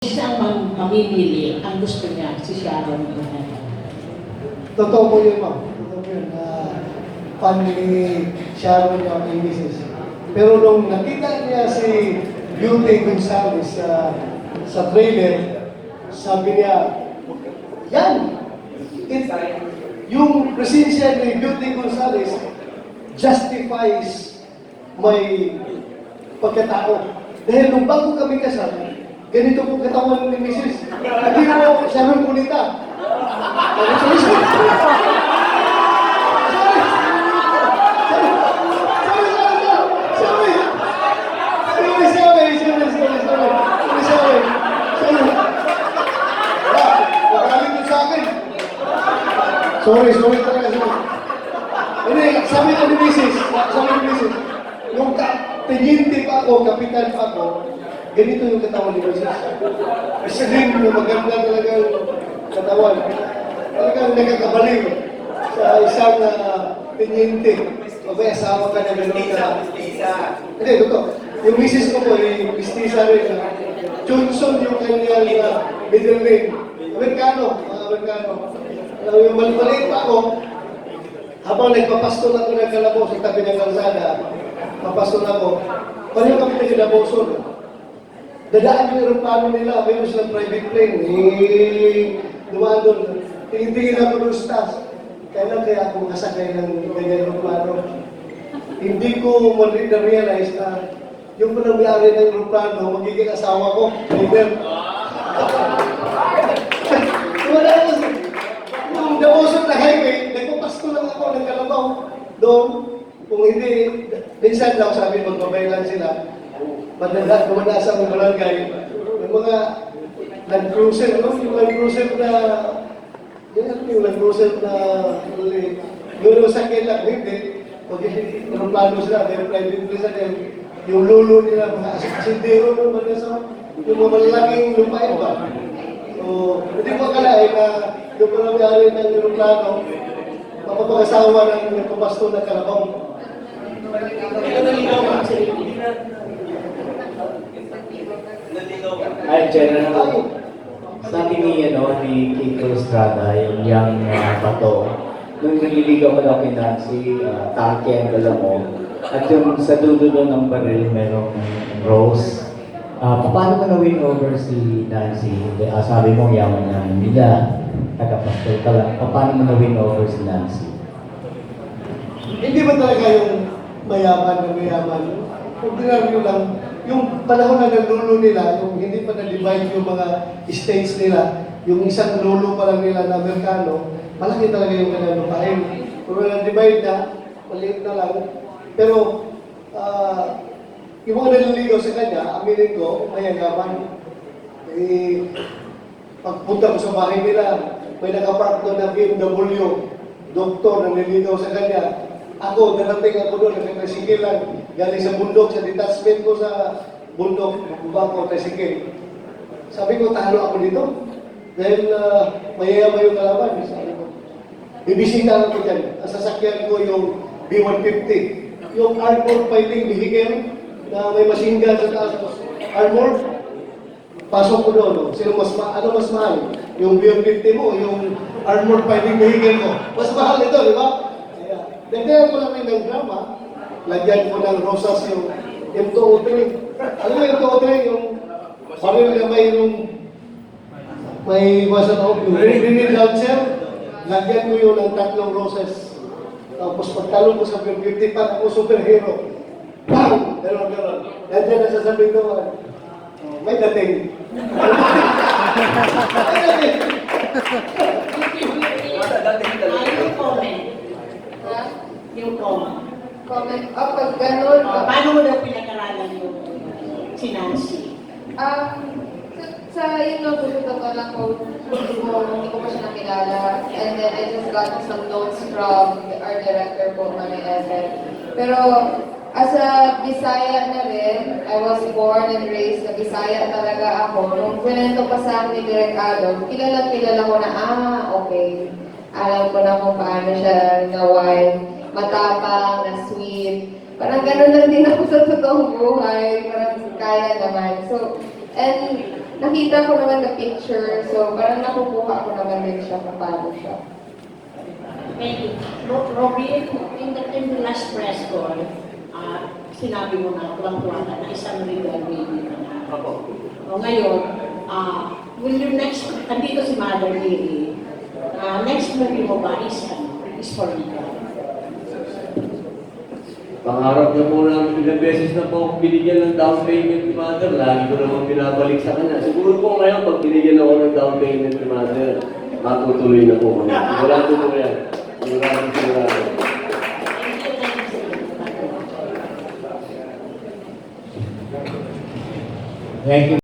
Isang mamimili, ang gusto niya, si Sharon Cuneta. Totoo po yun, ma'am. Totoo po yun. Fan ni Sharon yung aking misis. Pero nung nakita niya si Beauty Gonzales sa trailer, sabi niya, yan! Yung presensya ni Beauty Gonzales justifies my pagkatao. Dahil nung bago kami kasal, ganito po katawan ni Mrs. Hindi mo Sharon Cuneta. Sorry talaga, sorry. Hindi, sabi ni Mrs. Nung teniente pa ako, kapitan pa ako, ganito yung katawan ni Mrs. Slim na maganda talaga yung katawan. Talagang nakakabaliw sa isang teniente. O ba, asawa ka na gano'n ka. Hindi, totoo. Yung Mrs. ko po, yung mistisa rin. Johnson yung kanyang middle name. Amerikano, mga Amerikano. Yung maliit pa ako, habang nagpapastol ako ng Calabao sa tabi ng kalsada, papastol ako, pareho kami na Calabaoson. Dadaan yung aeroplano nila, mayroon silang private plane. Dumaan doon, tingin-tingin ako doon sa taas. Kailan kaya ako makasakay ng ganyan aeroplano? Hindi ko na-realize na yung palang may-ari ng aeroplano, magiging asawa ko, leader. Wala ako. Nung nausap na highway, nagpapasko lang ako ng Calabao. Doon, kung hindi, minsan lang sabi magbabaylan sila. Dumada sa mga barangay, yung mga Land Cruiser, no? Yung Land Cruiser na, yung Land Cruiser na, yung sakit lang, hindi. Pag yung plano sila, may private place na yung lulo nila, mga asindero, yung mga malalaking lupain ba? So, hindi ko akalain na yung pala-mayari ng aeroplano, mapapag-asawa ng nagpapasto na Calabao. Ay, General, sabi ni Kiko Estrada, yung young bato, nung nililigaw ko daw kay Nancy, tanke ang dala mo, at yung sa dulo doon ng baril, merong rose. Paano mo na-win over si Nancy? Sabi mo, yaman na nila, taga-pastor ka lang. Paano mo na-win over si Nancy? Hindi ba talaga yung mayaman na mayaman? Ordinaryo lang. Yung panahon na nalulo nila, yung hindi pa na-divide yung mga states nila, yung isang lulo pa lang nila na Amerikano, malaki talaga yung kanilang lupain. Kung na-divide na, maliit na lang. Pero, yung mga naliligaw sa kanya, aminin ko, mayagaman. Pagpunta ko sa bahay nila, may nakapark doon ng BMW, doktor na naliligaw sa kanya. Ako, narating ako doon, nagkatresikilan, galing sa bundok, sa detachment ko sa bundok, bubang ko, tricycle. Sabi ko, talo ako dito. Dahil mayayama yung kalaban, sabi ko. Bibisita lang ko dyan. Ang sasakyan ko yung B-150. Yung armored fighting vehicle na may machine gun sa taas. Armored, pasok ko doon. No? Sino ano mas mahal? Yung B-150 mo, yung armored fighting vehicle mo. Mas mahal ito, di ba? Dagdagan ko lang ng drama, lagyan ko ng rosas yung M203. Alam mo yung M203, yung baril na may wasa na yung grenade launcher, lagyan ko yun ng 3 roses. Tapos pagtalong ko sa 50, pa ako superhero. Bang! Ganon. Nandiyan na sasabihin ko, may dating. May dating. Yung comment. Yung comment. Pag ganun, Paano mo daw pinag-aralan yung si Nancy? sa yun lang po, totoo lang po, hindi ko pa siya nakilala. And then I just got some notes from our director po, Mami Ethel. Pero as a Bisaya na rin, I was born and raised na Bisaya talaga ako. Nung kwento pa sa akin ni Direk Alon, kilala ko na, okay. Alam ko na kung paano siya na-wild. Matapang, na sweet. Parang gano'n lang din ako sa totoong buhay. Parang kaya naman. So, and nakita ko naman the picture, so parang nakukuha ko naman din siya kung paano siya. Thank you. Robbie, in the last press call, sinabi mo na tuwang-tuwa ka na isang regal baby ka na. O ngayon, will you next, andito si Mother Mary, next movie mo ba is for regal? Pangarap na po namin ilang beses na po akong binigyan ng down payment ni Mother. Lagi ko naman binabalik sa kanya. Siguro po ngayon, pag binigyan ako ng down payment ni Mother, matutuloy na po kami. Sigurado po yan. Sigurado. Thank you.